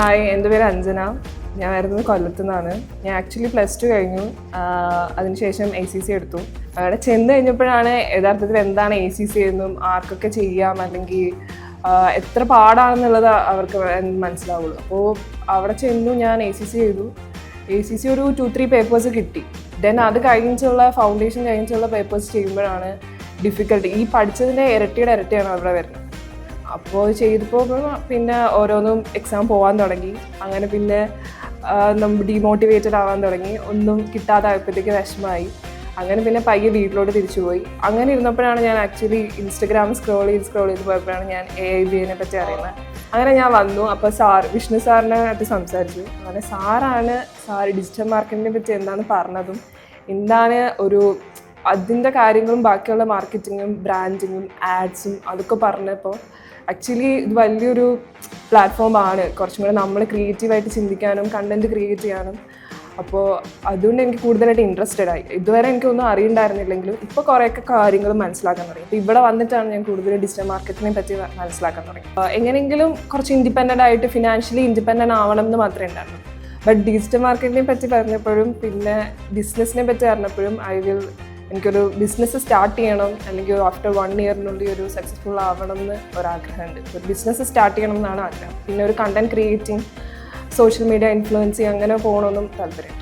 Hi, എൻ്റെ പേര് അഞ്ജന. ഞാൻ വരുന്നത് കൊല്ലത്തു നിന്നാണ്. ഞാൻ ആക്ച്വലി +2 കഴിഞ്ഞു. അതിനുശേഷം ACC എടുത്തു. അവിടെ ചെന്ന് കഴിഞ്ഞപ്പോഴാണ് യഥാർത്ഥത്തിൽ എന്താണ് ACC എന്നും ആർക്കൊക്കെ ചെയ്യാം അല്ലെങ്കിൽ എത്ര പാടാണെന്നുള്ളത് അവർക്ക് മനസ്സിലാവുള്ളൂ. അപ്പോൾ അവിടെ ചെന്നു ഞാൻ ACC ചെയ്തു. ACC ഒരു 2-3 പേപ്പേഴ്സ് കിട്ടി. ദെൻ അത് കഴിഞ്ഞിട്ടുള്ള ഫൗണ്ടേഷൻ കഴിഞ്ഞിട്ടുള്ള പേപ്പേഴ്സ് ചെയ്യുമ്പോഴാണ് ഡിഫിക്കൽട്ടി. ഈ പഠിച്ചതിൻ്റെ ഇരട്ടിയാണ് അവിടെ വരുന്നത്. അപ്പോൾ ചെയ്തപ്പോൾ പിന്നെ ഓരോന്നും എക്സാം പോകാൻ തുടങ്ങി. അങ്ങനെ പിന്നെ നമ്മൾ ഡീമോട്ടിവേറ്റഡ് ആവാൻ തുടങ്ങി. ഒന്നും കിട്ടാതായപ്പോഴത്തേക്ക് വിഷമമായി. അങ്ങനെ പിന്നെ പയ്യെ വീട്ടിലോട്ട് തിരിച്ചുപോയി. അങ്ങനെ ഇരുന്നപ്പോഴാണ് ഞാൻ ആക്ച്വലി ഇൻസ്റ്റഗ്രാം സ്ക്രോൾ ചെയ്ത് പോയപ്പോഴാണ് ഞാൻ AIBA പറ്റി അറിയുന്നത്. അങ്ങനെ ഞാൻ വന്നു. അപ്പോൾ വിഷ്ണു സാറിനായിട്ട് സംസാരിച്ചു. അങ്ങനെ സാർ ഡിജിറ്റൽ മാർക്കറ്റിങ്ങിനെ പറ്റി എന്താണ് പറഞ്ഞതും, എന്താണ് അതിൻ്റെ കാര്യങ്ങളും ബാക്കിയുള്ള മാർക്കറ്റിങ്ങും ബ്രാൻഡിങ്ങും ആഡ്സും അതൊക്കെ പറഞ്ഞപ്പോൾ ആക്ച്വലി ഇത് വലിയൊരു പ്ലാറ്റ്ഫോമാണ്. കുറച്ചും കൂടെ നമ്മൾ ക്രിയേറ്റീവായിട്ട് ചിന്തിക്കാനും കണ്ടൻറ്റ് ക്രിയേറ്റ് ചെയ്യാനും. അപ്പോൾ അതുകൊണ്ട് എനിക്ക് കൂടുതലായിട്ട് ഇൻട്രസ്റ്റഡ് ആയി. ഇതുവരെ എനിക്കൊന്നും അറിയണ്ടായിരുന്നില്ലെങ്കിലും ഇപ്പോൾ കുറേയൊക്കെ കാര്യങ്ങൾ മനസ്സിലാക്കാൻ തുടങ്ങി. അപ്പോൾ ഇവിടെ വന്നിട്ടാണ് ഞാൻ കൂടുതൽ ഡിജിറ്റൽ മാർക്കറ്റിനെ പറ്റി മനസ്സിലാക്കാൻ തുടങ്ങി. എങ്ങനെയെങ്കിലും കുറച്ച് ഇൻഡിപെൻഡൻ്റ് ആയിട്ട് ഫിനാൻഷ്യലി ഇൻഡിപെൻഡൻ്റ് ആവണം എന്ന് മാത്രമേ ഉണ്ടായിരുന്നു. ബട്ട് ഡിജിറ്റൽ മാർക്കറ്റിനെ പറ്റി പറഞ്ഞപ്പോഴും പിന്നെ ബിസിനസ്സിനെ പറ്റി പറഞ്ഞപ്പോഴും എനിക്കൊരു ബിസിനസ് സ്റ്റാർട്ട് ചെയ്യണം, അല്ലെങ്കിൽ ആഫ്റ്റർ 1 ഇയറിനുള്ളിൽ ഒരു സക്സസ്ഫുൾ ആവണം എന്ന് ഒരാഗ്രഹമുണ്ട്. ഒരു ബിസിനസ് സ്റ്റാർട്ട് ചെയ്യണം എന്നാണ് ആഗ്രഹം. പിന്നെ ഒരു content creating, social media influencing അങ്ങനെ പോകണമെന്നും താല്പര്യം.